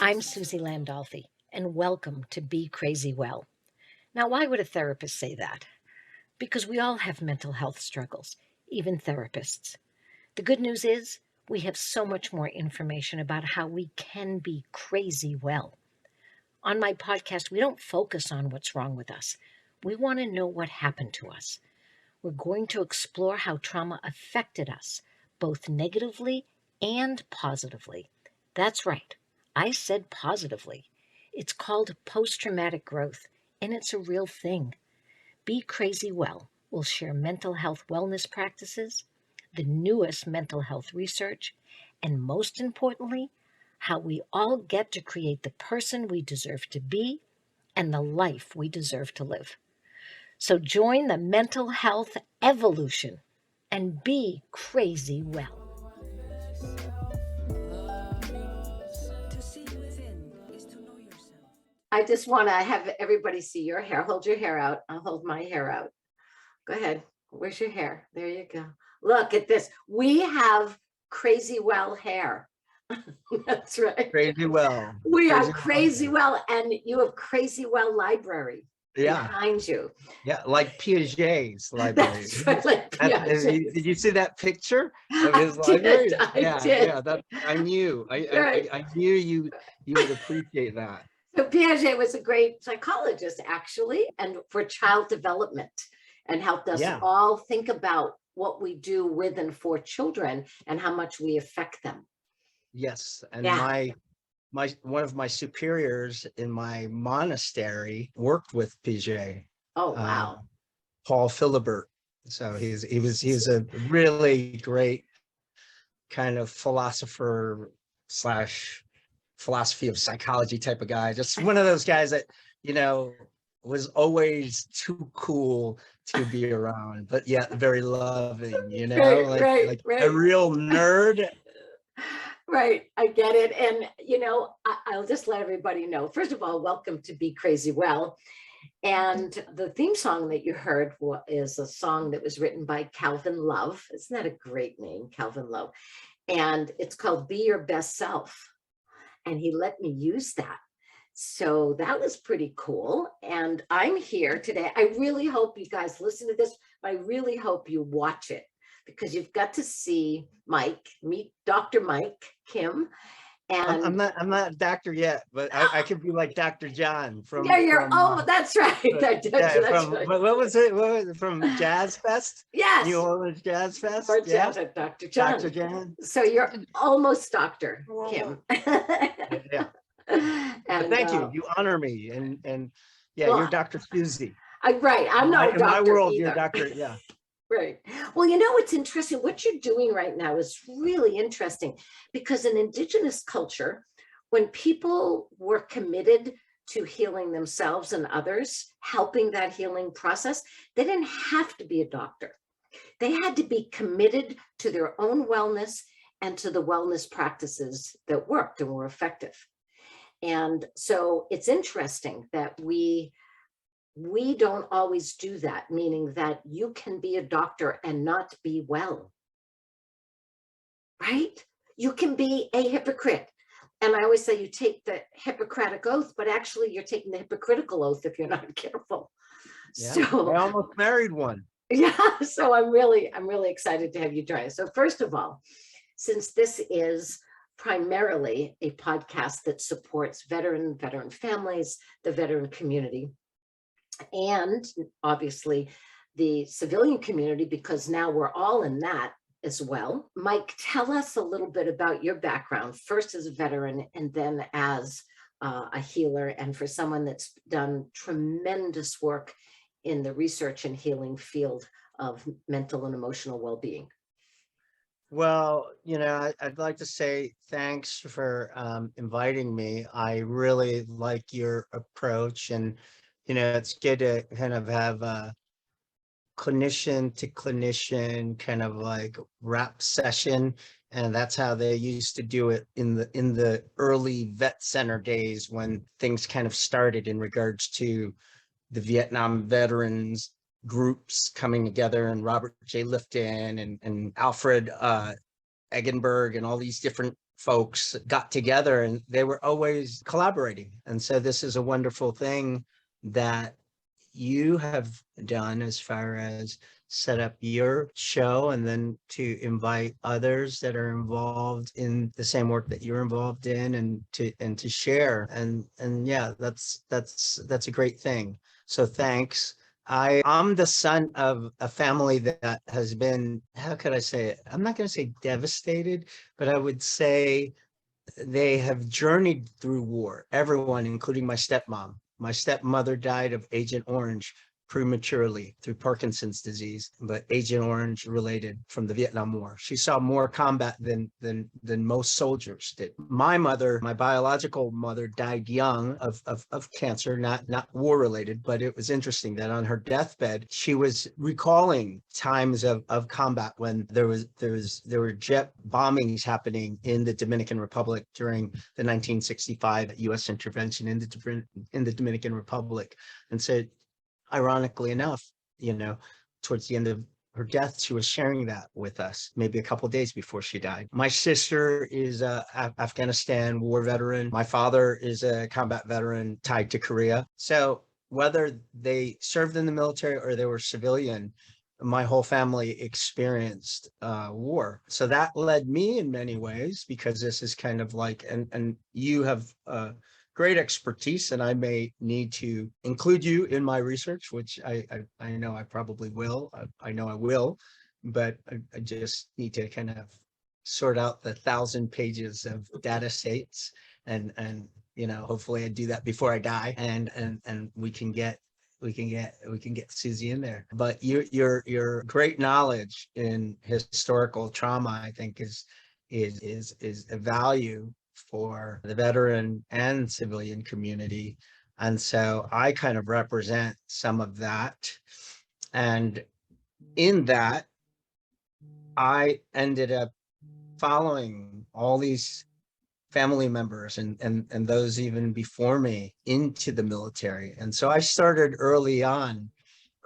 I'm Suzi Landolfi, and welcome to Be Crazy Well. Now, why would a therapist say that? Because we all have mental health struggles, even therapists. The good news is we have so much more information about how we can be crazy well. On my podcast, we don't focus on what's wrong with us. We want to know what happened to us. We're going to explore how trauma affected us, both negatively and positively. That's right. I said positively. It's called post-traumatic growth, and it's a real thing. Be Crazy Well will share mental health wellness practices, the newest mental health research, and most importantly, how we all get to create the person we deserve to be and the life we deserve to live. So join the mental health evolution and be crazy well. I just want to have everybody see your hair. Hold your hair out. I'll hold my hair out. Go ahead. Where's your hair? There you go. Look at this. We have crazy well hair. That's right. Crazy well. We are crazy well, and you have crazy well library behind you. Yeah, like Piaget's library. That's right, like Piaget. Did you see that picture of his library? I did. Yeah. I knew. I knew you would appreciate that. So Piaget was a great psychologist, actually, and for child development, and helped us all think about what we do with and for children and how much we affect them. Yes, and one of my superiors in my monastery worked with Piaget. Oh wow. Paul Philibert. So he's a really great kind of philosopher / philosophy of psychology type of guy. Just one of those guys that, was always too cool to be around, but yet very loving, right. A real nerd. Right, I get it. And, I'll just let everybody know. First of all, welcome to Be Crazy Well. And the theme song that you heard is a song that was written by Calvin Love. Isn't that a great name, Calvin Love? And it's called Be Your Best Self. And he let me use that. So that was pretty cool. And I'm here today. I really hope you guys listen to this, but I really hope you watch it, because you've got to see meet Dr. Mike Kim. And I'm not a doctor yet, but I could be like Dr. John from. Yeah, that's right. That's right. What was it? From Jazz Fest? Yes. New Orleans Jazz Fest? Or Dr. John. Dr. John. So you're almost Dr. Kim. Yeah. And thank you. You honor me. And you're Dr. Suzi. Right. I'm not a doctor. In my world, either. You're Dr. Yeah. Right. Well, what's interesting, what you're doing right now is really interesting, because in Indigenous culture, when people were committed to healing themselves and others, helping that healing process, they didn't have to be a doctor. They had to be committed to their own wellness and to the wellness practices that worked and were effective. And so it's interesting that we don't always do that, meaning that you can be a doctor and not be well, right? You can be a hypocrite. And I always say you take the Hippocratic oath, but actually you're taking the hypocritical oath if you're not careful. Yeah, so I almost married one. Yeah, so I'm really excited to have you join us. So first of all, since this is primarily a podcast that supports veteran families, the veteran community, and obviously the civilian community, because now we're all in that as well. Mike, tell us a little bit about your background, first as a veteran and then as a healer, and for someone that's done tremendous work in the research and healing field of mental and emotional well-being. Well, I'd like to say thanks for inviting me. I really like your approach, and it's good to kind of have a clinician to clinician kind of like rap session, and that's how they used to do it in the early vet center days, when things kind of started in regards to the Vietnam veterans groups coming together, and Robert J. Lifton and Alfred Eggenberg and all these different folks got together and they were always collaborating. And so this is a wonderful thing that you have done as far as set up your show and then to invite others that are involved in the same work that you're involved in and to share and yeah, that's a great thing. So thanks. I'm the son of a family that has been, how could I say it? I'm not going to say devastated, but I would say they have journeyed through war, everyone, including my stepmom. My stepmother died of Agent Orange prematurely through Parkinson's disease, but Agent Orange related from the Vietnam War. She saw more combat than most soldiers did. My mother, my biological mother, died young of cancer, not war related, but it was interesting that on her deathbed, she was recalling times of combat when there were jet bombings happening in the Dominican Republic during the 1965 U.S. intervention in the Dominican Republic, and said, ironically enough, towards the end of her death, she was sharing that with us maybe a couple of days before she died. My sister is a Afghanistan war veteran. My father is a combat veteran tied to Korea. So whether they served in the military or they were civilian, my whole family experienced war. So that led me in many ways, because this is kind of like, and you have great expertise, and I may need to include you in my research, which I know I probably will. I know I will, but I just need to kind of sort out the 1,000 pages of data sets, and hopefully I do that before I die, and we can get Suzi in there. But your great knowledge in historical trauma, I think, is a value for the veteran and civilian community. And so I kind of represent some of that. And in that, I ended up following all these family members and those even before me into the military. And so I started early on,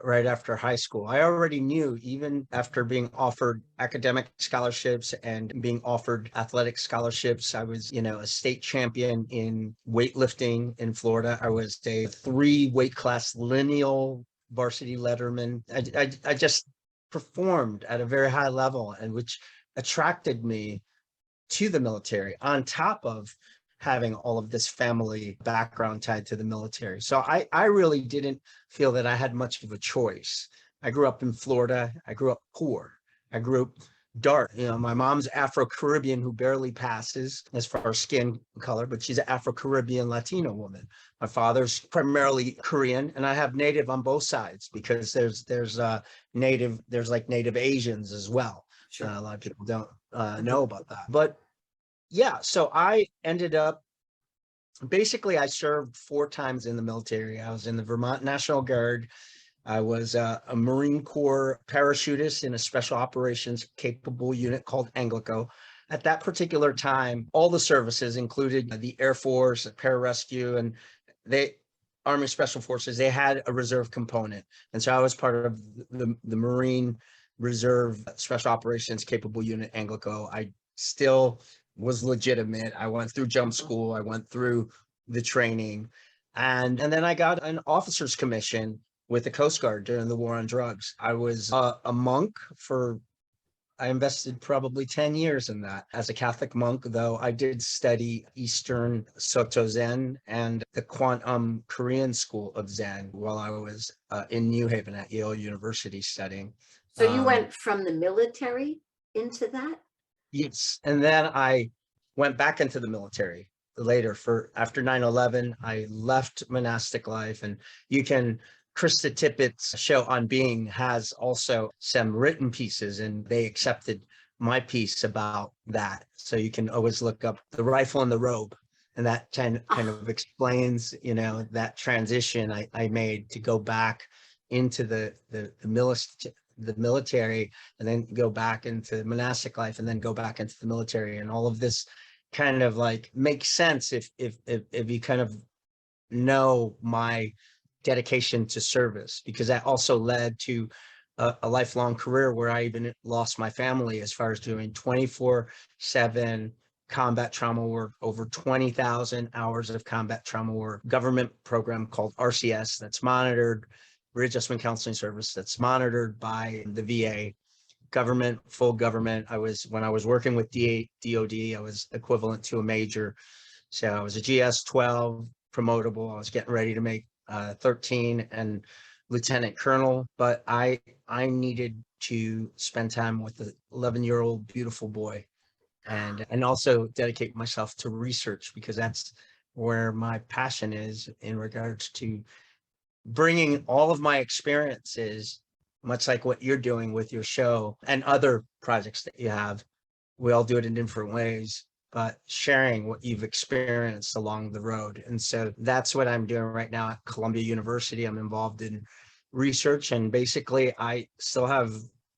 right after high school. I already knew, even after being offered academic scholarships and being offered athletic scholarships. I was, a state champion in weightlifting in Florida. I was a 3 weight class lineal varsity letterman. I just performed at a very high level, and which attracted me to the military, on top of having all of this family background tied to the military. So I really didn't feel that I had much of a choice. I grew up in Florida. I grew up poor. I grew up dark. My mom's Afro-Caribbean who barely passes as far as skin color, but she's an Afro-Caribbean Latino woman. My father's primarily Korean, and I have native on both sides, because there's like native Asians as well. Sure. A lot of people don't know about that. But yeah, so I ended up, basically, I served 4 times in the military. I was in the Vermont National Guard. I was a Marine Corps parachutist in a special operations capable unit called Anglico. At that particular time, all the services included the Air Force, pararescue, and Army Special Forces, they had a reserve component. And so I was part of the Marine Reserve Special Operations Capable Unit Anglico. I still was legitimate. I went through jump school. I went through the training. And then I got an officer's commission with the Coast Guard during the war on drugs. I was a monk I invested probably 10 years in that as a Catholic monk, though I did study Eastern Soto Zen and the Quantum Korean School of Zen while I was in New Haven at Yale University studying. So you went from the military into that? Yes. And then I went back into the military later after 9/11. I left monastic life, and Krista Tippett's show On Being has also some written pieces, and they accepted my piece about that. So you can always look up The Rifle and the Robe, and that kind of explains, that transition I made to go back into the military, and then go back into monastic life, and then go back into the military. And all of this kind of like makes sense if you kind of know my dedication to service, because that also led to a lifelong career where I even lost my family, as far as doing 24/7 combat trauma work, over 20,000 hours of combat trauma work, government program called RCS that's monitored, readjustment counseling service that's monitored by the VA, government, full government. When I was working with DOD, I was equivalent to a major. So I was a GS 12 promotable. I was getting ready to make 13 and lieutenant colonel, but I needed to spend time with the 11-year-old beautiful boy, and also dedicate myself to research, because that's where my passion is in regards to bringing all of my experiences, much like what you're doing with your show and other projects that you have. We all do it in different ways, but sharing what you've experienced along the road. And so that's what I'm doing right now at Columbia University. I'm involved in research, and basically I still have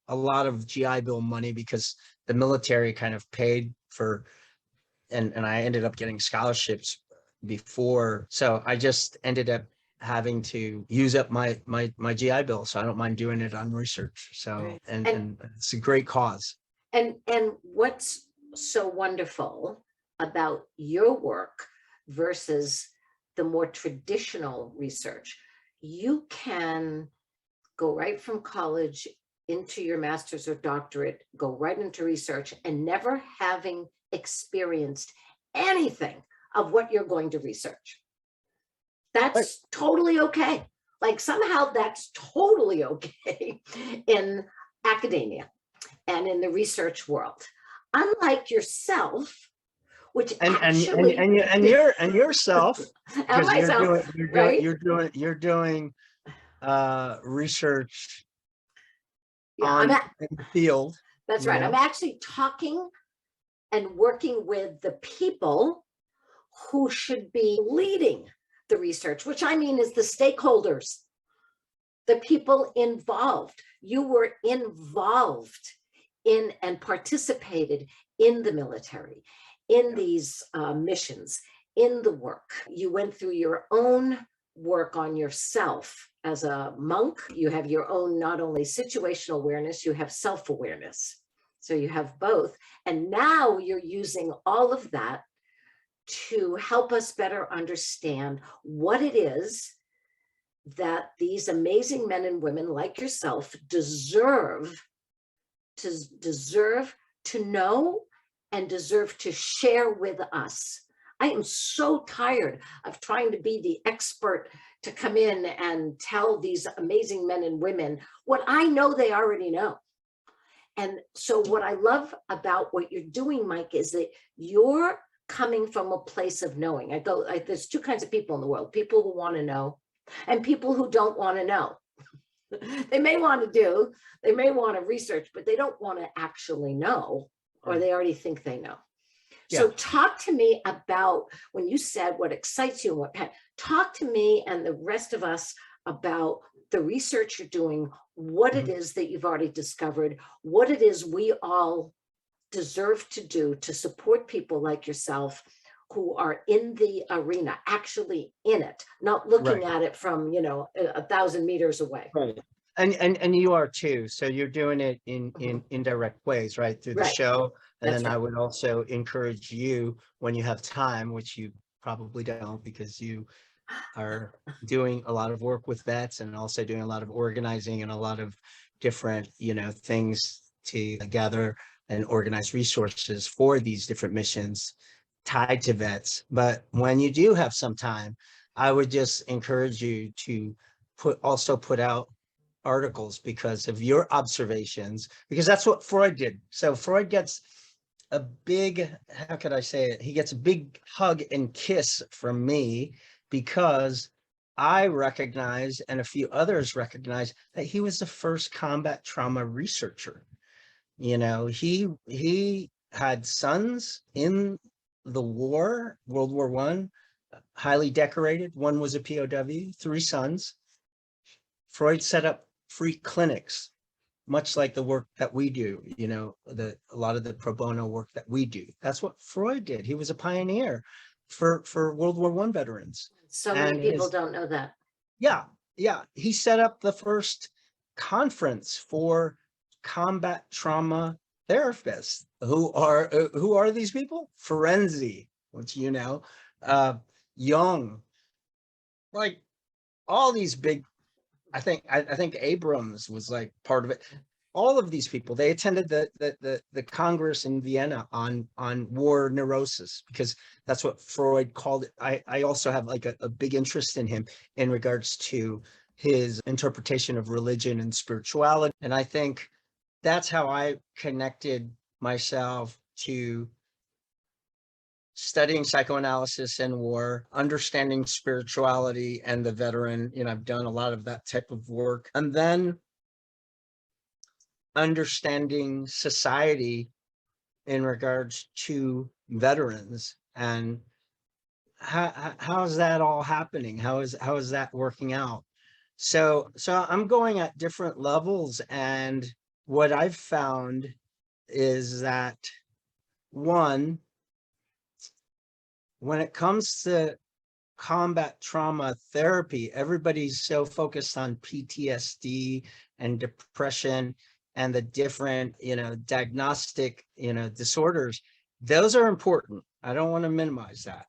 a lot of GI Bill money because the military kind of paid for, and I ended up getting scholarships before. So I just ended up having to use up my GI Bill. So I don't mind doing it on research. So, Right. and it's a great cause. And what's so wonderful about your work versus the more traditional research, you can go right from college into your master's or doctorate, go right into research, and never having experienced anything of what you're going to research. That's totally okay. Like somehow that's totally okay in academia and in the research world. Unlike yourself, which actually and yourself, and because myself, right? you're doing research Yeah, I'm at, in the field, that's you right. I'm know. actually talking and working with the people who should be leading the research, which I mean is the stakeholders, the people involved. You were involved in and participated in the military, in these missions, in the work. You went through your own work on yourself as a monk. You have your own not only situational awareness, you have self-awareness. So you have both. And now you're using all of that to help us better understand what it is that these amazing men and women like yourself deserve to know and deserve to share with us. I am so tired of trying to be the expert to come in and tell these amazing men and women what I know they already know. And so what I love about what you're doing, Mike, is that you're coming from a place of knowing. There's two kinds of people in the world: people who want to know and people who don't want to know. They may want to research, but they don't want to actually know, or they already think they know. Yeah. So talk to me about when you said what excites you and talk to me and the rest of us about the research you're doing, what it is that you've already discovered, what it is we all deserve to do to support people like yourself who are in the arena, actually in it, not looking at it from, 1,000 meters away. Right. And you are too. So you're doing it in indirect ways, right? Through the show. And then I would also encourage you, when you have time, which you probably don't, because you are doing a lot of work with vets and also doing a lot of organizing and a lot of different, things to gather and organize resources for these different missions tied to vets. But when you do have some time, I would just encourage you to put out articles because of your observations, because that's what Freud did. So Freud gets a big, how could I say it? He gets a big hug and kiss from me because I recognize, and a few others recognize, that he was the first combat trauma researcher. He had sons in the war, World War I, highly decorated. One was a POW, 3 sons. Freud set up free clinics, much like the work that we do, a lot of the pro bono work that we do. That's what Freud did. He was a pioneer for World War I veterans. So many people don't know that. Yeah. He set up the first conference for combat trauma therapists who are these people? Ferenczi, which uh, Jung, like all these big. I think Abrams was like part of it. All of these people, they attended the Congress in Vienna on war neurosis, because that's what Freud called it. I also have like a big interest in him in regards to his interpretation of religion and spirituality. And I think that's how I connected myself to studying psychoanalysis and war, understanding spirituality and the veteran. I've done a lot of that type of work. And then understanding society in regards to veterans, and how is that all happening? How is that working out? So I'm going at different levels, and what I've found is that, one, when it comes to combat trauma therapy, everybody's so focused on PTSD and depression and the different, diagnostic, disorders. Those are important. I don't want to minimize that.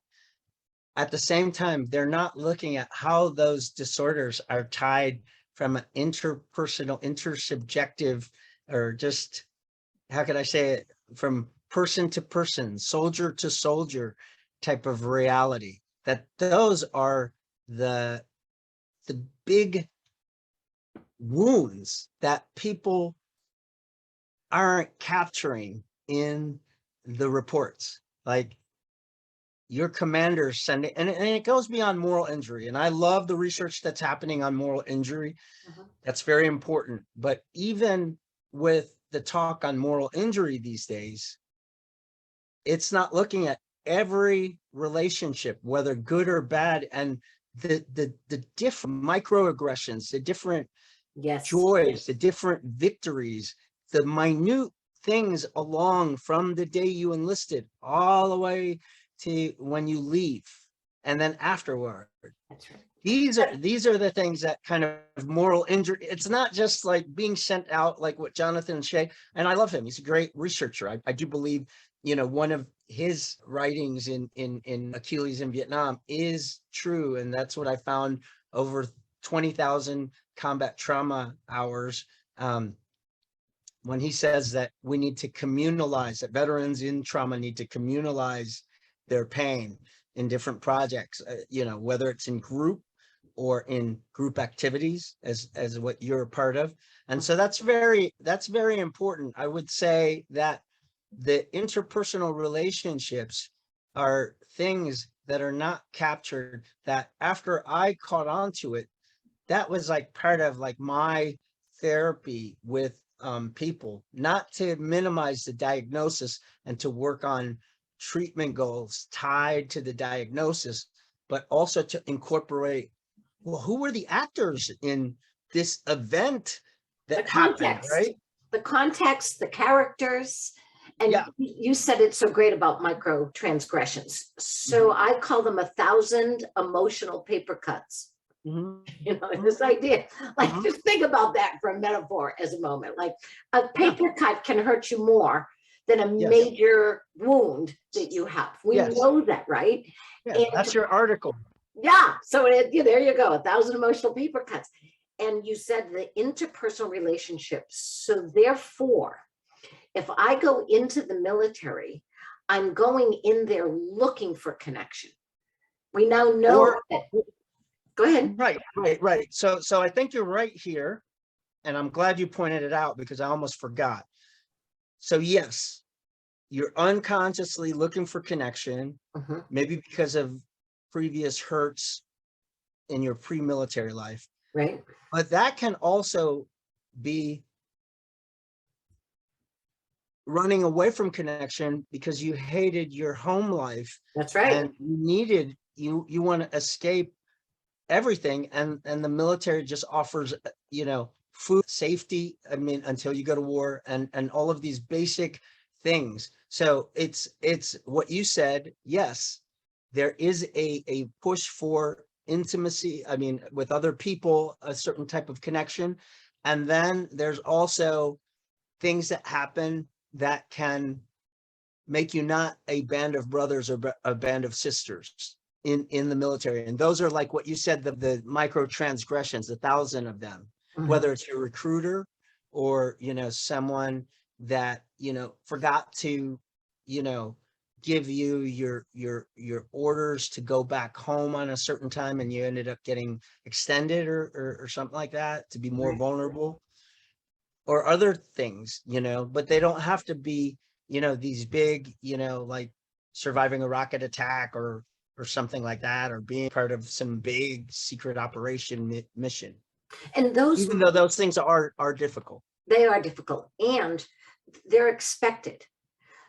At the same time, they're not looking at how those disorders are tied from an interpersonal, intersubjective, or just, how could I say it, from person to person, soldier to soldier type of reality. That those are the big wounds that people aren't capturing in the reports. Like, your commanders sending, and it goes beyond moral injury. And I love the research that's happening on moral injury. That's very important. But even with the talk on moral injury these days, it's not looking at every relationship, whether good or bad, and the different microaggressions, the different Yes. joys, the different victories, the minute things along from the day you enlisted all the way to when you leave, and then afterward. That's right. These are the things that kind of moral injury. It's not just like being sent out, like what Jonathan Shea, and I love him. He's a great researcher. I do believe, one of his writings in Achilles in Vietnam is true, and that's what I found over 20,000 combat trauma hours. When he says that we need to communalize, that veterans in trauma need to communalize their pain in different projects, whether it's in group or in group activities, as what you're a part of. And so that's very important. I would say that the interpersonal relationships are things that are not captured, that after I caught on to it, that was like part of like my therapy with people, not to minimize the diagnosis and to work on treatment goals tied to the diagnosis, but also to incorporate, well, who were the actors in this event The that happened, context, right? the characters. And Yeah. you said it's so great about micro transgressions. So I call them 1,000 emotional paper cuts. Mhm. This idea, like, Mhm. just think about that for a metaphor as a moment. Like, a paper cut can hurt you more than a Yes. major wound that you have. We Yes. know that, right? Yeah. And That's your article. yeah, so there you go, 1,000 emotional paper cuts. And you said the interpersonal relationships. So therefore, if I go into the military, I'm going in there looking for connection. We now know Or that. Go ahead. right. So I think you're right here, and I'm glad you pointed it out because I almost forgot. So yes, you're unconsciously looking for connection, Mhm. maybe because of previous hurts in your pre-military life, Right. but that can also be running away from connection because you hated your home life That's right. and you want to escape everything, and the military just offers, food, safety, I mean, until you go to war, and all of these basic things. So it's what you said. Yes, there is a push for intimacy, I mean, with other people, a certain type of connection. And then there's also things that happen that can make you not a band of brothers or a band of sisters in the military. And those are like what you said, the micro transgressions, 1,000 of them, Mhm. whether it's your recruiter or, someone that, forgot to, you know, give you your orders to go back home on a certain time, and you ended up getting extended or something like that to be more Right. vulnerable, or other things, but they don't have to be, these big, like surviving a rocket attack or something like that, or being part of some big secret operation mission, And those, even though those things are difficult. they are difficult and they're expected.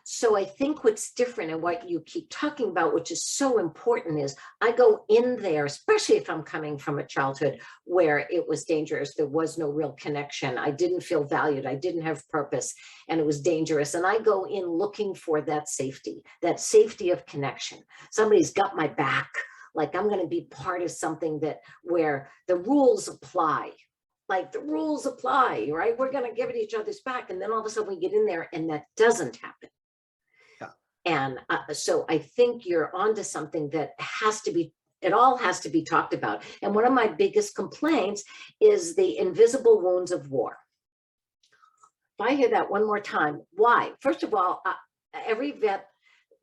So I think what's different and what you keep talking about, which is so important, is I go in there, especially if I'm coming from a childhood where it was dangerous. There was no real connection. I didn't feel valued. I didn't have purpose, and it was dangerous. And I go in looking for that safety of connection. Somebody's got my back. Like I'm going to be part of something that where the rules apply. Like the rules apply, right? We're going to give it each other's back. And then all of a sudden we get in there and that doesn't happen. Yeah. And so I think you're onto something that has to be, it all has to be talked about. And one of my biggest complaints is the invisible wounds of war. If I hear that one more time, why? First of all, every vet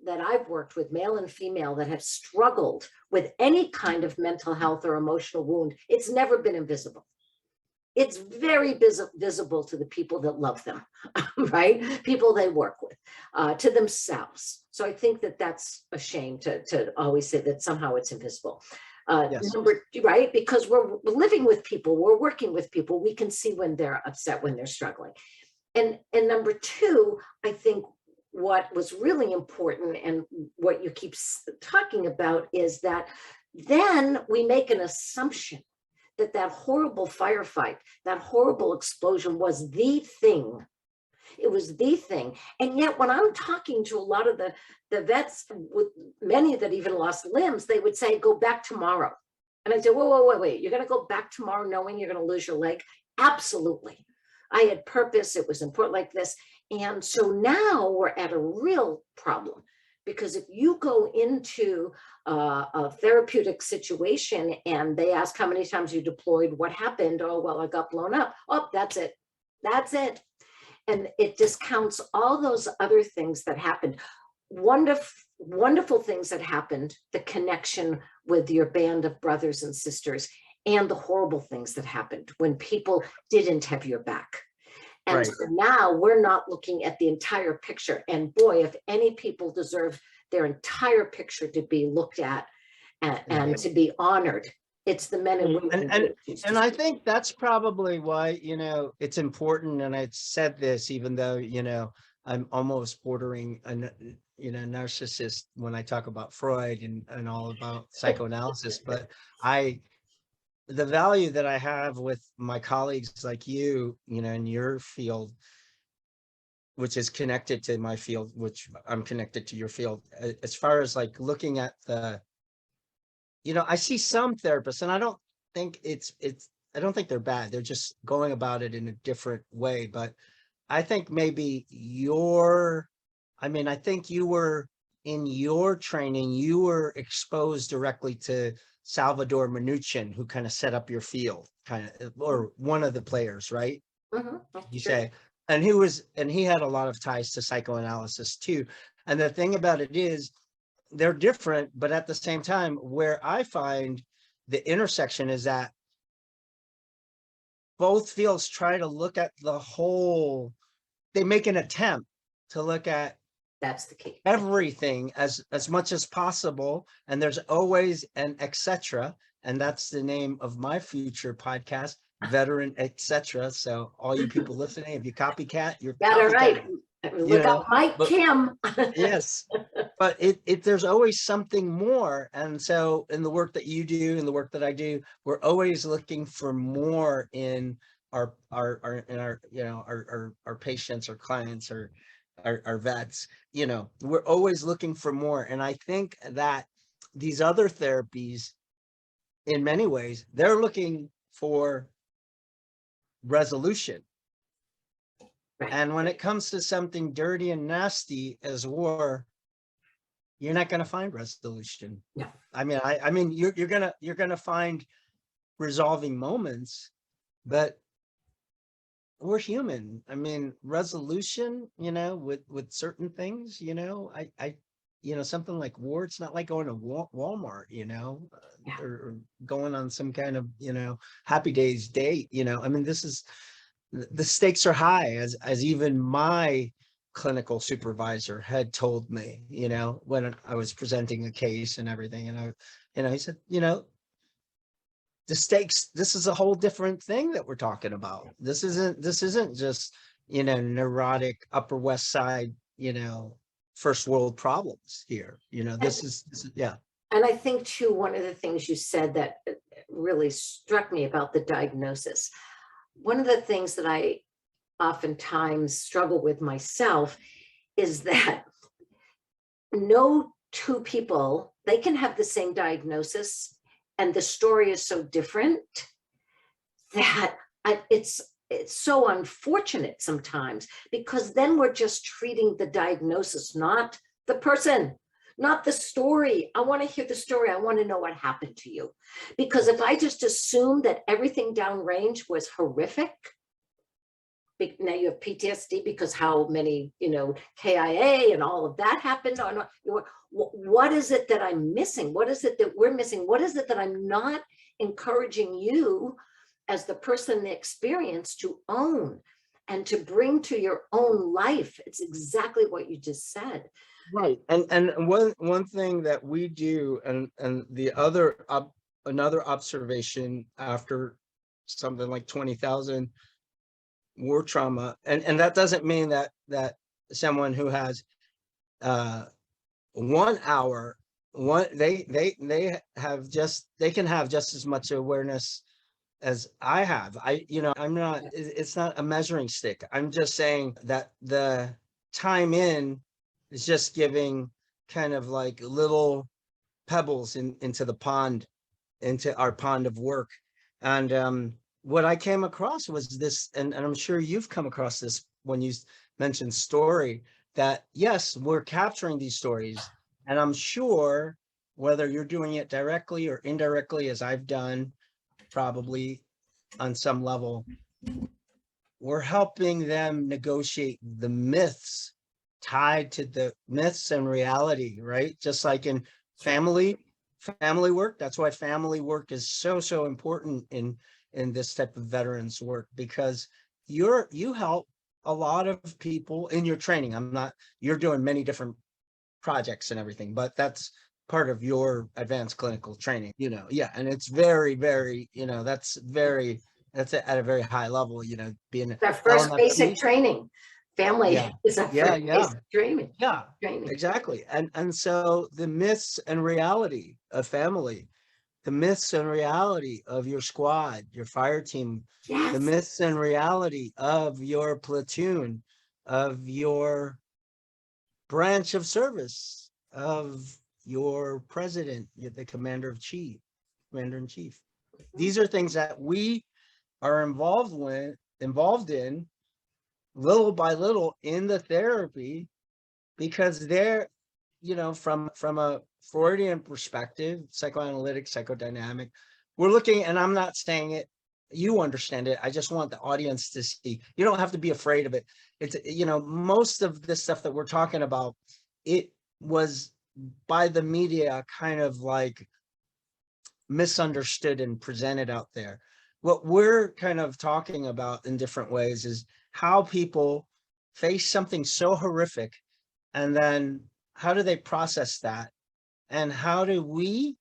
that I've worked with, male and female, that have struggled with any kind of mental health or emotional wound, it's never been invisible. It's very visible to the people that love them, right? People they work with, to themselves. So I think that that's a shame to always say that somehow it's invisible. Yes. Right? Because we're living with people, we're working with people, we can see when they're upset, when they're struggling. And number two, I think what was really important and what you keep talking about is that then we make an assumption that horrible firefight, that horrible explosion was the thing. It was the thing. And yet when I'm talking to a lot of the vets, with many that even lost limbs, they would say, go back tomorrow. And I said, wait, you're going to go back tomorrow knowing you're going to lose your leg? Absolutely. I had purpose. It was important like this. And so now we're at a real problem, because if you go into a therapeutic situation and they ask how many times you deployed, what happened? Oh, well, I got blown up. Oh, that's it. That's it. And it discounts all those other things that happened. Wonderful things that happened, the connection with your band of brothers and sisters, and the horrible things that happened when people didn't have your back. And Right. so now we're not looking at the entire picture. And boy, if any people deserve their entire picture to be looked at and to be honored, it's the men and women. And I think that's probably why, it's important. And I said this, even though, I'm almost bordering narcissist when I talk about Freud and all about psychoanalysis, but the value that I have with my colleagues like you, in your field, which is connected to my field, which I'm connected to your field, as far as like looking at I see some therapists, and I don't think I don't think they're bad. They're just going about it in a different way. But I think maybe I think you were in your training, you were exposed directly to Salvador Minuchin, who kind of set up your field, or one of the players, right? You Sure. say, and he had a lot of ties to psychoanalysis too. And the thing about it is, they're different, but at the same time, where I find the intersection is that both fields try to look at the whole. They make an attempt to look at That's the key. everything as much as possible, and there's always an etc. And that's the name of my future podcast, Veteran Etc. So all you people listening, if you copycat, you're Better right. copycat. Look out, Mike But Kim. yes, but it there's always something more. And so in the work that you do and the work that I do, we're always looking for more in our patients, our clients, our vets. We're always looking for more. And I think that these other therapies, in many ways, they're looking for resolution. Right. And when it comes to something dirty and nasty as war, you're not going to find resolution. No. I mean, you're gonna find resolving moments, but we're human. I mean, resolution, with certain things, something like war, it's not like going to Walmart, Yeah. or going on some kind of, happy days date, I mean, the stakes are high, as even my clinical supervisor had told me, when I was presenting a case and everything. And he said, the stakes, this is a whole different thing that we're talking about. This isn't just, neurotic Upper West Side, first world problems here. And, Yeah. and I think too, one of the things you said that really struck me about the diagnosis, one of the things that I oftentimes struggle with myself is that no two people, they can have the same diagnosis and the story is so different that it's so unfortunate sometimes, because then we're just treating the diagnosis, not the person, not the story. I want to hear the story. I want to know what happened to you. Because if I just assume that everything downrange was horrific, now you have PTSD because how many, KIA and all of that happened. What is it that I'm missing? What is it that we're missing? What is it that I'm not encouraging you as the person in the experience to own and to bring to your own life? It's exactly what you just said. Right. And one thing that we do, and the other another observation after something like 20,000 war trauma, and that doesn't mean that someone who has 1 hour, they can have just as much awareness as I have. I'm not, it's not a measuring stick. I'm just saying that the time in is just giving kind of like little pebbles into the pond, into our pond of work. And what I came across was this, and I'm sure you've come across this when you mentioned story, that yes, we're capturing these stories. And I'm sure whether you're doing it directly or indirectly, as I've done, probably on some level, we're helping them negotiate the myths tied to the myths and reality, right? Just like in family work. That's why family work is so important in this type of veterans work, because you help a lot of people in your training. You're doing many different projects and everything, but that's part of your advanced clinical training, yeah. And it's very, very, that's at a very high level, being Our first basic LMFT. training. Family Yeah, is our yeah, first yeah, basic training. yeah, Training. exactly. And so the myths and reality of family, the myths and reality of your squad, your fire team, the Yes. myths and reality of your platoon, of your branch of service, of your president, the commander in chief. These are things that we are involved in little by little in the therapy, because they're, from a Freudian perspective, psychoanalytic, psychodynamic, we're looking, and I'm not saying it, you understand it. I just want the audience to see. You don't have to be afraid of it. It's, most of this stuff that we're talking about, it was by the media kind of like misunderstood and presented out there. What we're kind of talking about in different ways is how people face something so horrific, and then how do they process that, and how do we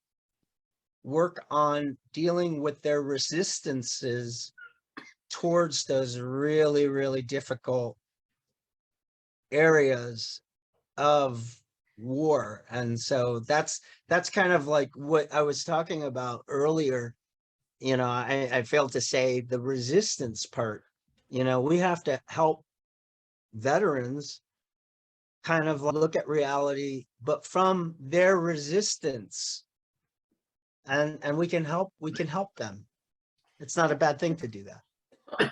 work on dealing with their resistances towards those really, really difficult areas of war. And so that's kind of like what I was talking about earlier. I failed to say the resistance part. We have to help veterans kind of look at reality, but from their resistance, and we can help them. It's not a bad thing to do that.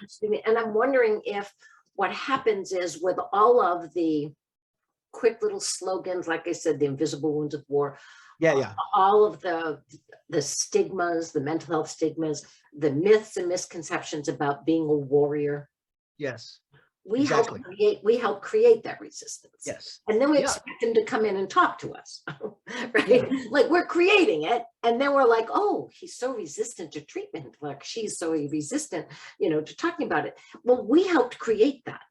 Excuse me. And I'm wondering if what happens is with all of the quick little slogans, like I said, the invisible wounds of war, Yeah, yeah. all of the stigmas, the mental health stigmas, the myths and misconceptions about being a warrior, Yes, we help exactly. create that resistance. Yes. And then we Yeah. expect them to come in and talk to us, Yeah. right? Like we're creating it. And then we're like, oh, he's so resistant to treatment. Like she's so resistant, to talking about it. Well, we helped create that.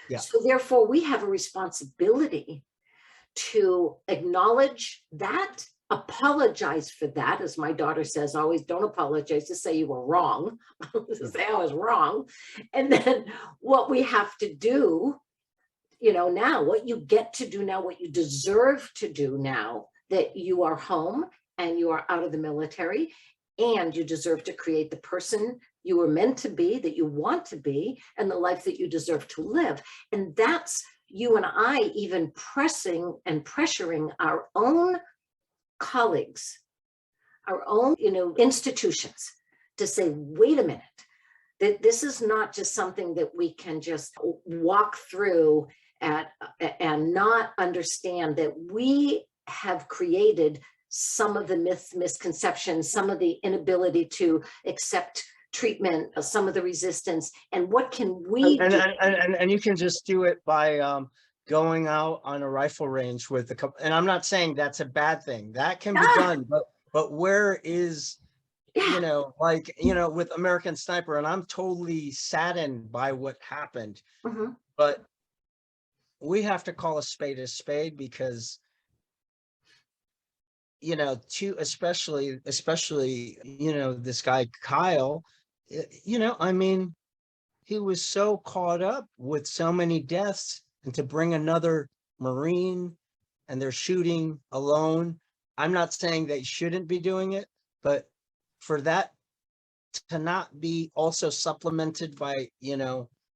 Yeah. So therefore we have a responsibility to acknowledge that, apologize for that. As my daughter says, always don't apologize, just say you were wrong. Yeah. Say I was wrong. And then what we have to do, now, what you get to do now, what you deserve to do now that you are home and you are out of the military, and you deserve to create the person you were meant to be, that you want to be, and the life that you deserve to live. And that's you and I even pressing and pressuring our own colleagues, our own, institutions to say, wait a minute, that this is not just something that we can just walk through and not understand that we have created some of the myths, misconceptions, some of the inability to accept treatment, some of the resistance, and what can And, we and, do? and you can just do it by going out on a rifle range with a couple. And I'm not saying that's a bad thing. That can be Ah, done, but where is, yeah. with American Sniper, and I'm totally saddened by what happened, Mhm. but we have to call a spade because, to especially, this guy, Kyle, I mean, he was so caught up with so many deaths, and to bring another Marine and they're shooting alone. I'm not saying they shouldn't be doing it, but for that to not be also supplemented by,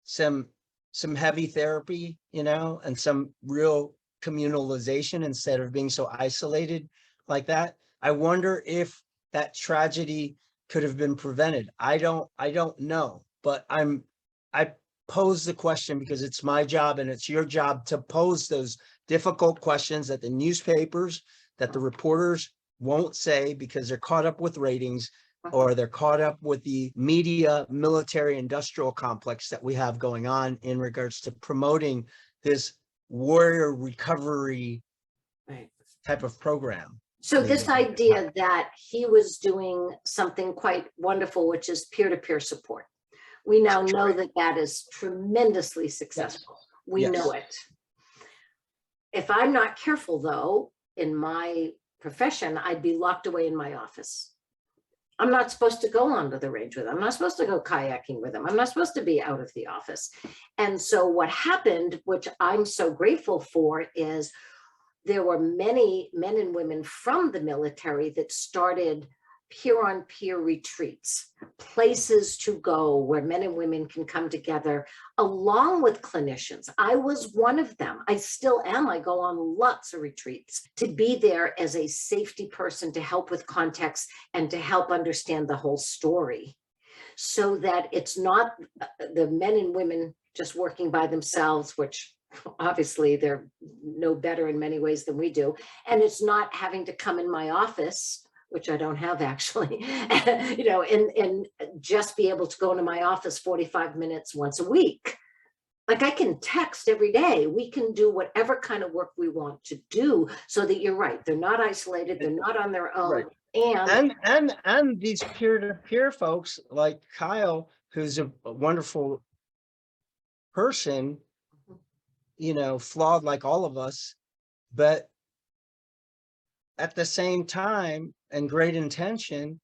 some heavy therapy, and some real communalization instead of being so isolated like that. I wonder if that tragedy could have been prevented. I don't know, but I pose the question because it's my job and it's your job to pose those difficult questions that the newspapers, that the reporters won't say because they're caught up with ratings, or they're caught up with the media military industrial complex that we have going on in regards to promoting this warrior recovery Right. type of program. So this Maybe they could have. idea that he was doing something quite wonderful, which is peer-to-peer support. We now know Right. that that is tremendously Yes. successful. We know Yes. it. If I'm not careful, though, in my profession, I'd be locked away in my office. I'm not supposed to go onto the range with them. I'm not supposed to go kayaking with them. I'm not supposed to be out of the office. And so what happened, which I'm so grateful for, is there were many men and women from the military that started peer-on-peer retreats, places to go where men and women can come together along with clinicians. I was one of them. I still am. I go on lots of retreats to be there as a safety person to help with context and to help understand the whole story, so that it's not the men and women just working by themselves, which obviously they're no better in many ways than we do. And it's not having to come in my office, which I don't have actually, and just be able to go into my office 45 minutes once a week. Like I can text every day. We can do whatever kind of work we want to do, so that you're right. They're not isolated. They're not on their own. Right. And And these peer-to-peer folks like Kyle, who's a wonderful person, flawed like all of us, but at the same time and great intention,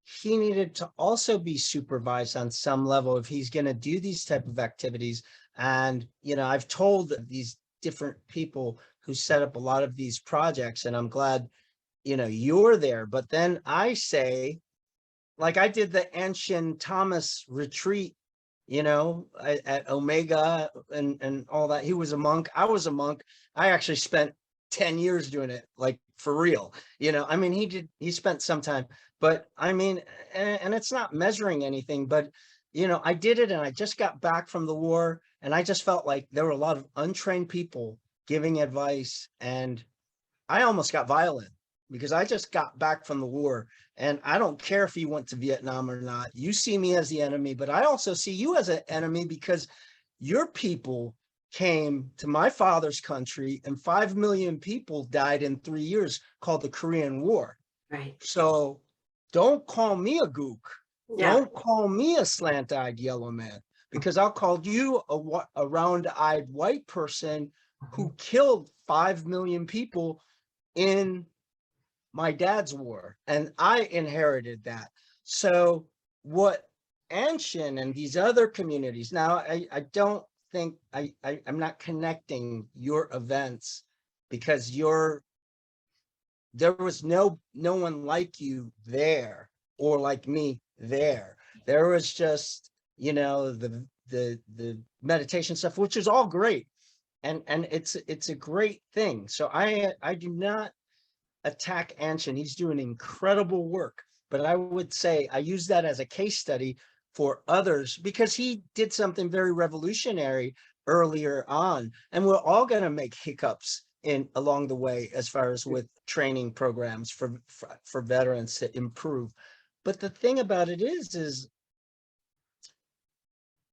he needed to also be supervised on some level if he's going to do these type of activities. And I've told these different people who set up a lot of these projects, and I'm glad you're there. But then I say, like I did the Anshin Thomas retreat, at Omega and all that. He was a monk. I was a monk. I actually spent 10 years doing it, like for real. I mean, he spent some time, but I mean, and it's not measuring anything, but I did it and I just got back from the war. And I just felt like there were a lot of untrained people giving advice, and I almost got violent because I just got back from the war. And I don't care if you went to Vietnam or not. You see me as the enemy, but I also see you as an enemy because your people came to my father's country and 5 million people died in 3 years, called the Korean War. Right. So don't call me a gook. Yeah. Don't call me a slant-eyed yellow man, because I'll call you a round-eyed white person who killed 5 million people in my dad's war, and I inherited that. So what Anshin and these other communities, now I don't think I'm not connecting your events because there was no one like you there or like me there. There was just, the meditation stuff, which is all great. And it's a great thing. So I do not attack Anshin. He's doing incredible work. But I would say I use that as a case study for others because he did something very revolutionary earlier on. And we're all going to make hiccups in along the way as far as with training programs for veterans to improve. But the thing about it is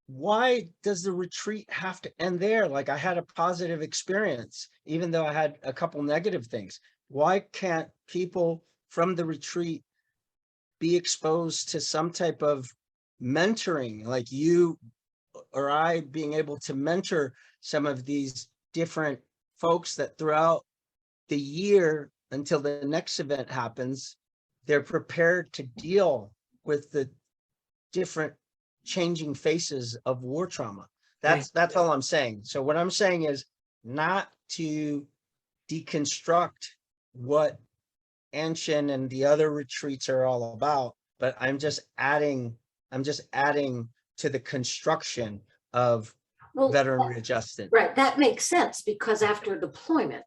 why does the retreat have to end there? Like, I had a positive experience, even though I had a couple negative things. Why can't people from the retreat be exposed to some type of mentoring, like you or I being able to mentor some of these different folks that throughout the year until the next event happens, they're prepared to deal with the different changing faces of war trauma. Right. That's all I'm saying. So what I'm saying is not to deconstruct what Anshin and the other retreats are all about, but I'm just adding to the construction of Well, veteran readjustment. right. That makes sense because after deployment,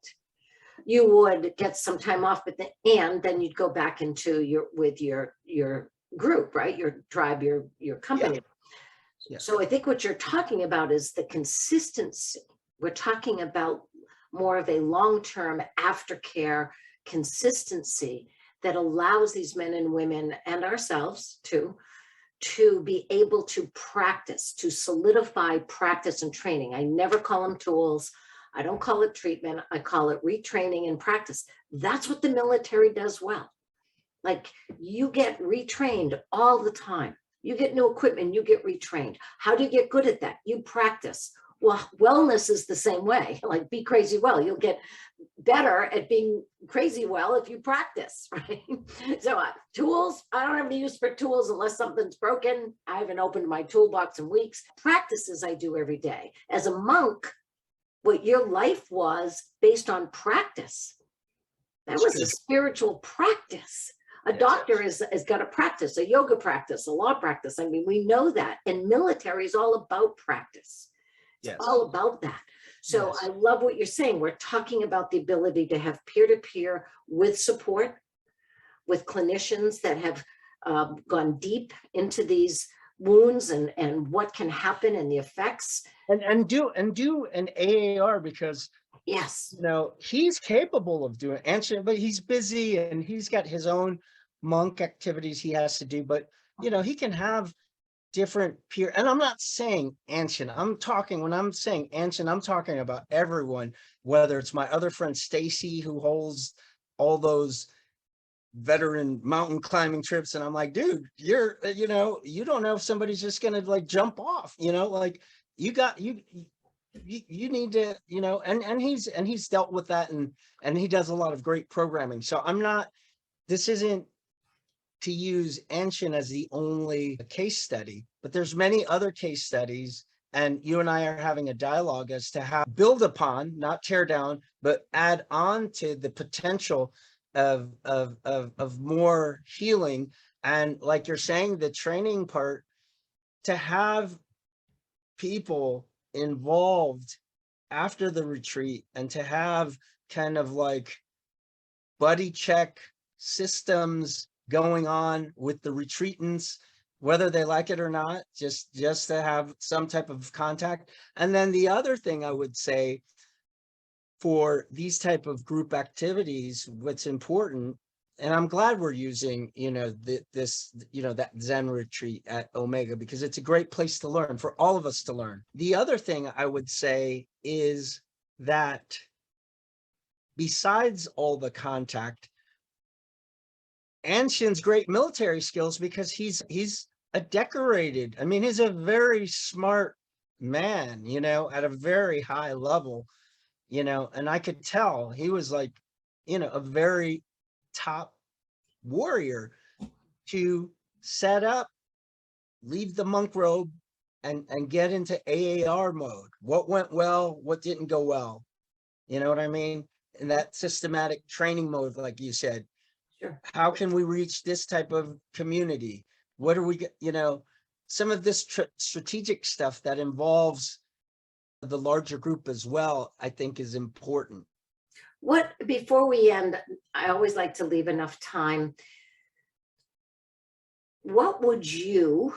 you would get some time off, but then you'd go back into your group, right? Your tribe, your Yeah, company. yeah, So I think what you're talking about is the consistency. We're talking about more of a long-term aftercare consistency that allows these men and women and ourselves too to be able to practice, to solidify practice and training. I never call them tools. I don't call it treatment. I call it retraining and practice. That's what the military does well. Like, you get retrained all the time. You get new equipment, you get retrained. How do you get good at that? You practice. Well, wellness is the same way. Like, be crazy well. You'll get better at being crazy well if you practice, right? So tools, I don't have any use for tools unless something's broken. I haven't opened my toolbox in weeks. Practices I do every day. As a monk, what your life was based on practice. That was a spiritual practice. A doctor has got a practice, a yoga practice, a law practice. I mean, we know that. And military is all about practice. It's all about that. So I love what you're saying. We're talking about the ability to have peer-to-peer with support, with clinicians that have gone deep into these wounds and what can happen and the effects. and do an AAR because Yes. he's capable of doing Anshin, but he's busy and he's got his own monk activities he has to do. But he can have different peer, and I'm not saying Anshin. When I'm saying Anshin, I'm talking about everyone, whether it's my other friend Stacy, who holds all those veteran mountain climbing trips, and I'm like, dude, you don't know if somebody's just gonna like jump off, like you got you need to, and he's dealt with that, and he does a lot of great programming. So this isn't to use Anshin as the only case study, but there's many other case studies, and you and I are having a dialogue as to how build upon, not tear down, but add on to the potential of more healing. And like you're saying, the training part, to have people involved after the retreat and to have kind of like buddy check systems going on with the retreatants whether they like it or not, just to have some type of contact. And then the other thing I would say for these type of group activities, what's important, and I'm glad we're using, this, that Zen retreat at Omega, because it's a great place to learn, for all of us to learn. The other thing I would say is that besides all the contact, Anshin's great military skills, because he's a decorated, I mean, he's a very smart man, at a very high level, and I could tell he was like, a very top warrior to set up, leave the monk robe, and get into AAR mode. What went well, what didn't go well. You know what I mean? In that systematic training mode, like you said, Sure. how can we reach this type of community? What are we, some of this strategic stuff that involves the larger group as well, I think is important. What, before we end, I always like to leave enough time. What would you,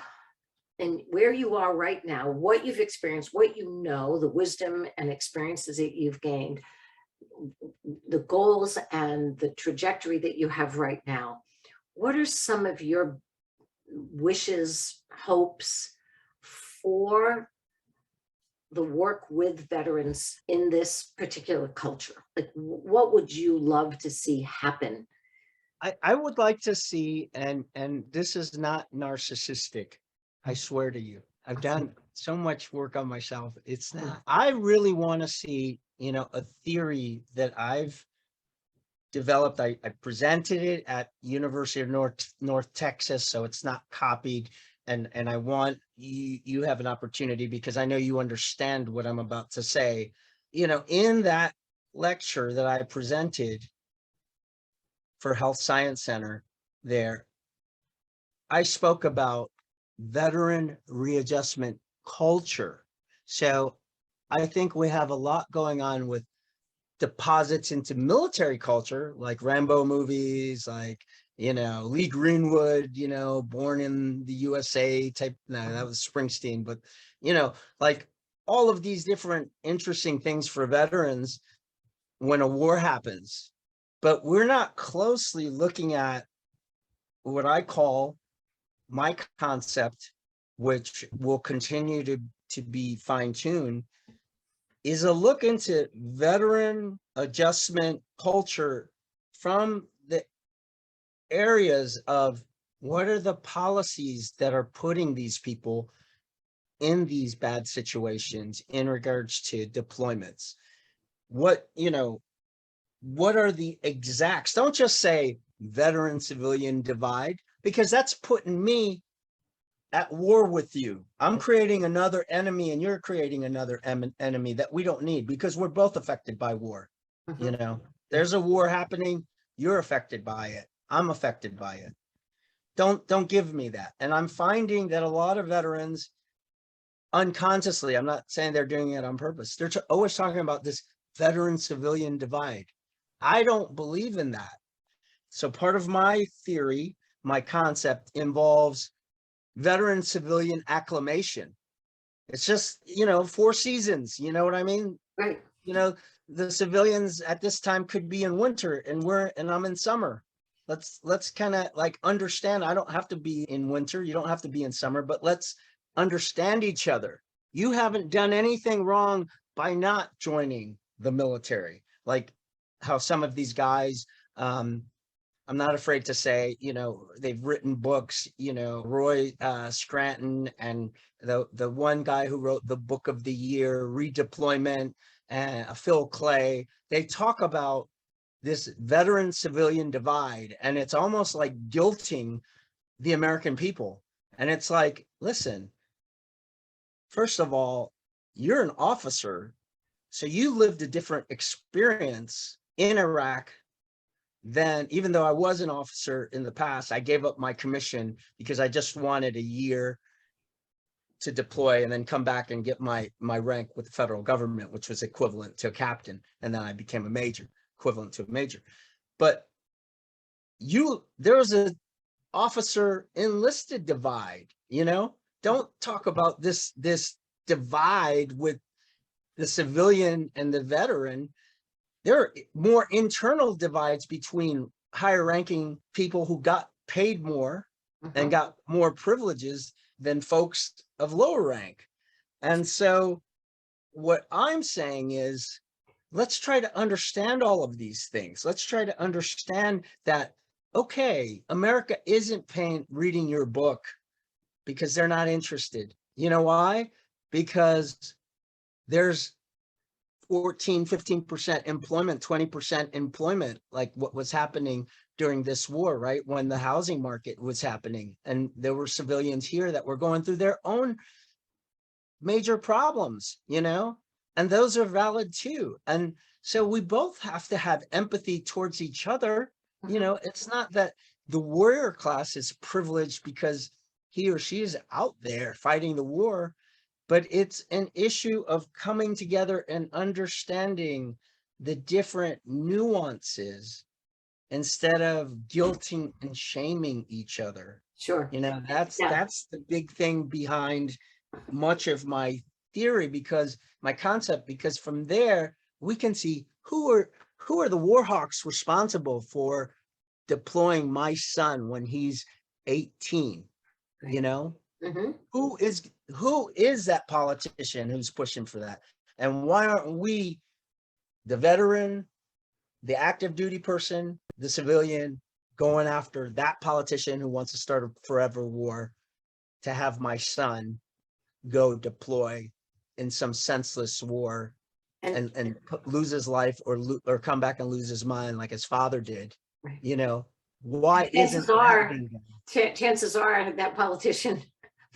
and where you are right now, what you've experienced, what you know, the wisdom and experiences that you've gained, the goals and the trajectory that you have right now, what are some of your wishes, hopes for the work with veterans in this particular culture? Like, what would you love to see happen? I would like to see, and this is not narcissistic, I swear to you. I've done so much work on myself. It's not. I really want to see, a theory that I've developed. I presented it at University of North Texas, so it's not copied. And I want you have an opportunity, because I know you understand what I'm about to say. In that lecture that I presented for Health Science Center there, I spoke about veteran readjustment culture. So I think we have a lot going on with deposits into military culture, like Rambo movies, like, Lee Greenwood, born in the USA type. No, that was Springsteen, but, like all of these different interesting things for veterans when a war happens. But we're not closely looking at what I call my concept, which will continue to be fine-tuned, is a look into veteran adjustment culture from the areas of what are the policies that are putting these people in these bad situations in regards to deployments. What are the exacts? Don't just say veteran civilian divide, because that's putting me at war with you. I'm creating another enemy, and you're creating another enemy that we don't need, because we're both affected by war. Mhm. There's a war happening. You're affected by it. I'm affected by it. Don't give me that. And I'm finding that a lot of veterans unconsciously, I'm not saying they're doing it on purpose, they're always talking about this veteran civilian divide. I don't believe in that. So part of my theory, my concept, involves veteran civilian acclimation. It's just, 4 seasons, you know what I mean? Right. The civilians at this time could be in winter, and I'm in summer. Let's kind of like understand. I don't have to be in winter. You don't have to be in summer, but let's understand each other. You haven't done anything wrong by not joining the military. Like how some of these guys, I'm not afraid to say, they've written books, Roy Scranton, and the one guy who wrote the book of the year, Redeployment, and Phil Clay. They talk about this veteran civilian divide, and it's almost like guilting the American people. And it's like, listen, first of all, you're an officer, so you lived a different experience in Iraq. Then, even though I was an officer in the past, I gave up my commission because I just wanted a year to deploy and then come back and get my rank with the federal government, which was equivalent to a captain. And then I became a major, equivalent to a major. But there was a officer enlisted divide, you know? Don't talk about this divide with the civilian and the veteran. There are more internal divides between higher ranking people who got paid more and Mhm. got more privileges than folks of lower rank. And so what I'm saying is, let's try to understand all of these things. Let's try to understand that, okay, America isn't reading your book because they're not interested. You know why? Because there's 14, 15% employment, 20% employment, like what was happening during this war, right? When the housing market was happening. And there were civilians here that were going through their own major problems, you know, and those are valid too. And so we both have to have empathy towards each other. You Mhm. know, it's not that the warrior class is privileged because he or she is out there fighting the war, but it's an issue of coming together and understanding the different nuances instead of guilting and shaming each other. Sure. You know, that's Yeah. that's the big thing behind much of my theory, because my concept, because from there we can see who are the war hawks responsible for deploying my son when he's 18, you Right. know? Hmm. Who is that politician who's pushing for that? And why aren't we, the veteran, the active duty person, the civilian, going after that politician who wants to start a forever war to have my son go deploy in some senseless war And and lose his life, or come back and lose his mind like his father did? right. You know, why Chances isn't that are, being done? chances are that politician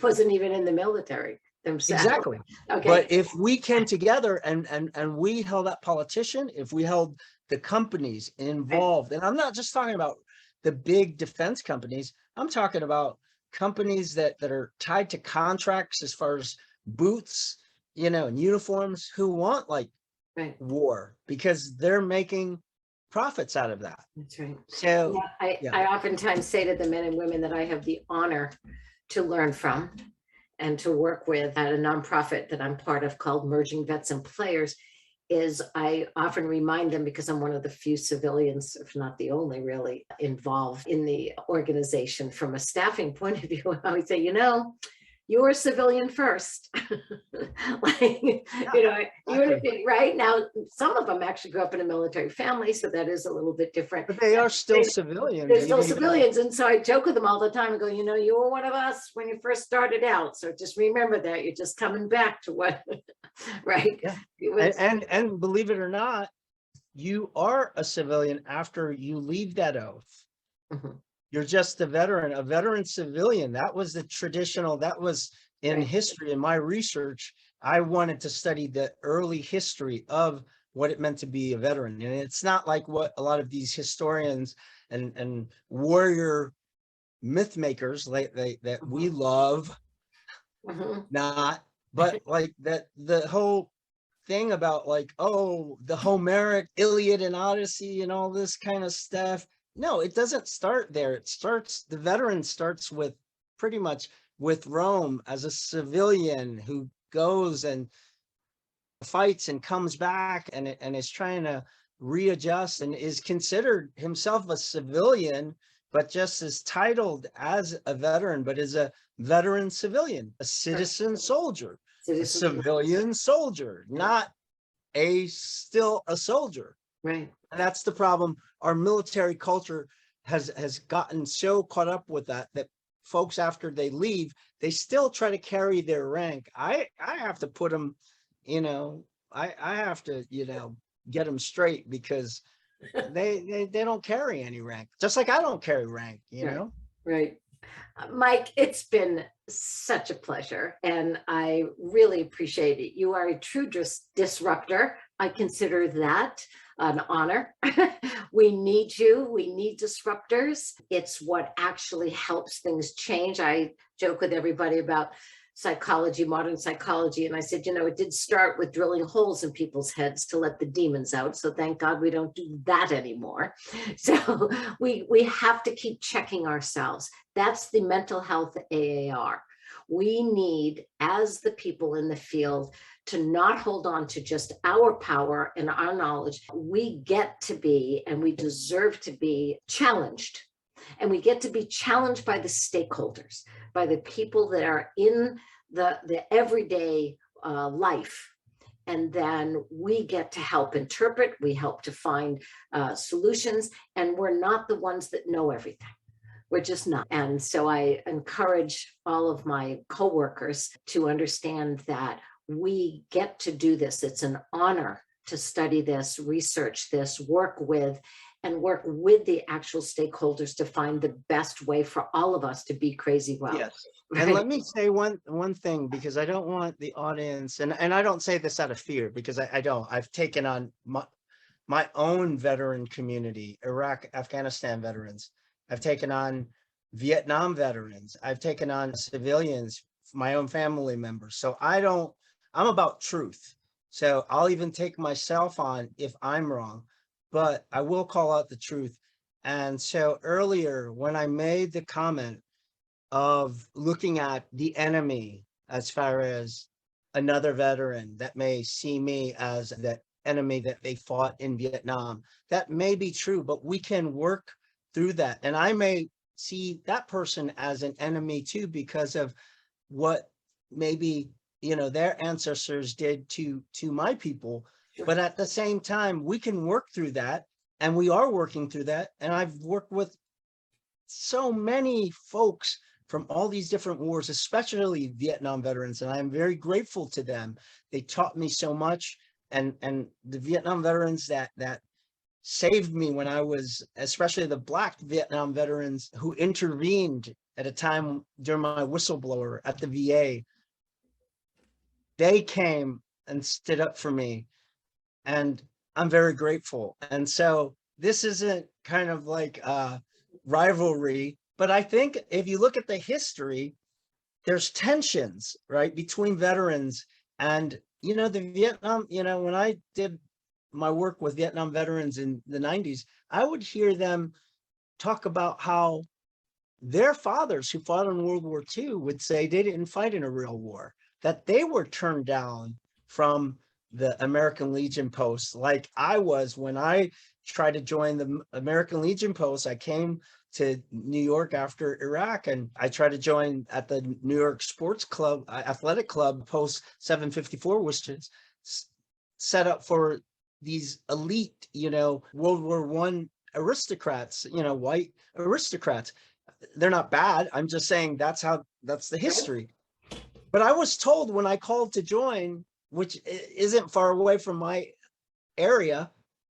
wasn't even in the military themselves. Exactly. Okay. But if we came together and we held that politician, if we held the companies Right. involved, and I'm not just talking about the big defense companies, I'm talking about companies that are tied to contracts as far as boots, you know, and uniforms, who want like Right. war because they're making profits out of that. That's right. So Yeah, I, yeah. I oftentimes say to the men and women that I have the honor to learn from and to work with at a nonprofit that I'm part of called Merging Vets and Players, is I often remind them, because I'm one of the few civilians, if not the only really, involved in the organization from a staffing point of view. I always say, you were a civilian first. Like, Yeah, even if exactly. it, right now, some of them actually grew up in a military family, so that is a little bit different. But they are still civilians, They're still even though. civilians. And so I joke with them all the time and go, you were one of us when you first started out. So just remember that you're just coming back to what, right? Yeah. It And, was, and and believe it or not, you are a civilian after you leave that oath. mhm, You're just a veteran civilian. That was the traditional, that was in right, history. In my research, I wanted to study the early history of what it meant to be a veteran. And it's not like what a lot of these historians and warrior myth makers like that we mhm, love, mhm, not, but like that the whole thing about like, oh, the Homeric Iliad and Odyssey and all this kind of stuff. No, it doesn't start there. The veteran starts with pretty much with Rome as a civilian who goes and fights and comes back and is trying to readjust and is considered himself a civilian, but just is titled as a veteran, but is a veteran civilian, a right. citizen soldier, a Citizens, civilian soldier, yeah, not still a soldier. right. And that's the problem. Our military culture has gotten so caught up with that folks, after they leave, they still try to carry their rank. I have to put them, you know, I have to, get them straight, because they don't carry any rank, just like I don't carry rank, Right, right. Mike, it's been such a pleasure, and I really appreciate it. You are a true disruptor. I consider that an honor. We need you. We need disruptors. It's what actually helps things change. I joke with everybody about psychology, modern psychology. And I said, it did start with drilling holes in people's heads to let the demons out. So thank God we don't do that anymore. So we have to keep checking ourselves. That's the mental health AAR. We need, as the people in the field, to not hold on to just our power and our knowledge. We get to be, and we deserve to be, challenged. And we get to be challenged by the stakeholders, by the people that are in the everyday life. And then we get to help interpret, we help to find solutions, and we're not the ones that know everything. We're just not. And so I encourage all of my coworkers to understand that we get to do this. It's an honor to study this, research this, work with the actual stakeholders to find the best way for all of us to be crazy well. Yes. Right? And let me say one thing, because I don't want the audience, and I don't say this out of fear, because I don't. I've taken on my own veteran community, Iraq, Afghanistan veterans. I've taken on Vietnam veterans. I've taken on civilians, my own family members. So I'm about truth. So I'll even take myself on if I'm wrong, but I will call out the truth. And so earlier, when I made the comment of looking at the enemy as far as another veteran that may see me as that enemy that they fought in Vietnam, that may be true, but we can work through that. And I may see that person as an enemy too, because of what maybe, their ancestors did to my people. But at the same time, we can work through that, and we are working through that. And I've worked with so many folks from all these different wars, especially Vietnam veterans, and I'm very grateful to them. They taught me so much, and the Vietnam veterans that saved me when I was, especially the Black Vietnam veterans who intervened at a time during my whistleblower at the VA. They came and stood up for me, and I'm very grateful. And so this isn't kind of like a rivalry, but I think if you look at the history, there's tensions, right, between veterans and, the Vietnam, when I did my work with Vietnam veterans in the 90s, I would hear them talk about how their fathers who fought in World War II would say they didn't fight in a real war, that they were turned down from the American Legion posts, like I was when I tried to join the American Legion posts. I came to New York after Iraq, and I tried to join at the New York Sports Club, Athletic Club, post 754, which is set up for these elite, World War I aristocrats, white aristocrats. They're not bad. I'm just saying that's the history. But I was told when I called to join, which isn't far away from my area,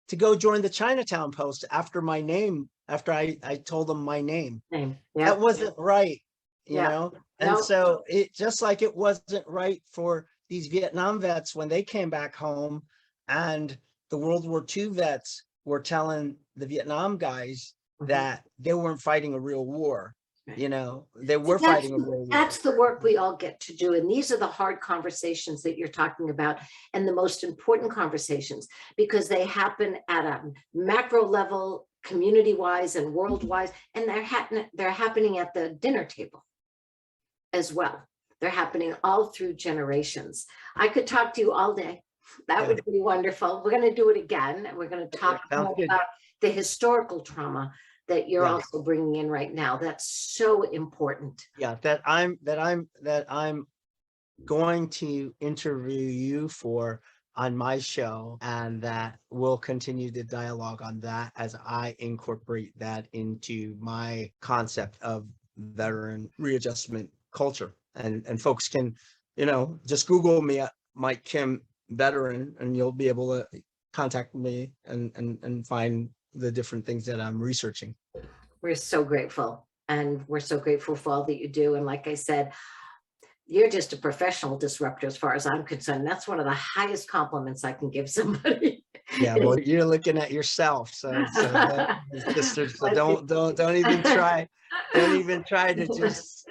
to go join the Chinatown Post after I told them my name. Yep. That wasn't right, And Nope. so it just like it wasn't right for these Vietnam vets when they came back home, and the World War II vets were telling the Vietnam guys that they weren't fighting a real war. They were fighting a real war. That's the work we all get to do. And these are the hard conversations that you're talking about, and the most important conversations, because they happen at a macro level, community-wise and worldwide, and they're happening at the dinner table as well. They're happening all through generations. I could talk to you all day. That would be wonderful. We're going to do it again, and we're going to talk more about the historical trauma that you're also bringing in right now. That's so important. Yeah, that I'm going to interview you for on my show, and that we'll continue the dialogue on that as I incorporate that into my concept of veteran readjustment culture. And folks can, just Google me at Mike Kim veteran, and you'll be able to contact me and find the different things that I'm researching. We're so grateful, and we're so grateful for all that you do. And like I said, you're just a professional disruptor as far as I'm concerned. That's one of the highest compliments I can give somebody. Yeah, well, you're looking at yourself, so sister, so don't even try to just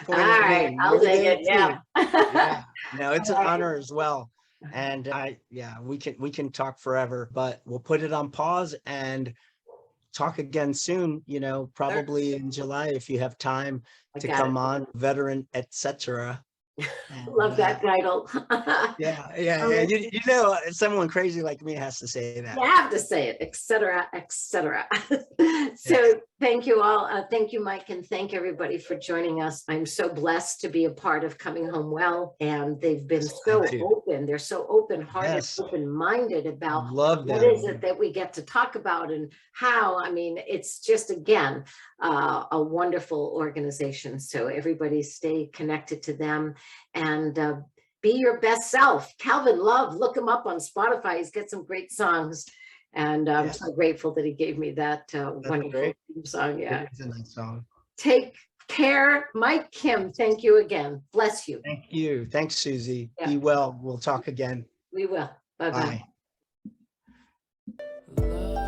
Point All at right, me. I'll You're take there it. Yeah. too. Yeah. No, it's All an right. honor as well. And yeah, we can talk forever, but we'll put it on pause and talk again soon, probably in July if you have time I to got it. come on, veteran, etc. And Love that title. yeah, yeah, All yeah. right. Someone crazy like me has to say that. You have to say it, etc., etc. Yes, So thank you all. Thank you, Mike, and thank everybody for joining us. I'm so blessed to be a part of Coming Home Well, and they've been I so do. open. They're so open-hearted, Yes, open-minded about love what is them. it that we get to talk about and how. I mean, it's just, again, a wonderful organization. So everybody stay connected to them and be your best self. Calvin Love, look him up on Spotify. He's got some great songs. And I'm Yeah, so grateful that he gave me that that's wonderful great. theme song. It Yeah. is a nice song. Take care. Mike Kim, thank you again. Bless you. Thank you. Thanks, Susie. Yeah, Be well. We'll talk again. we will. Bye-bye. Bye.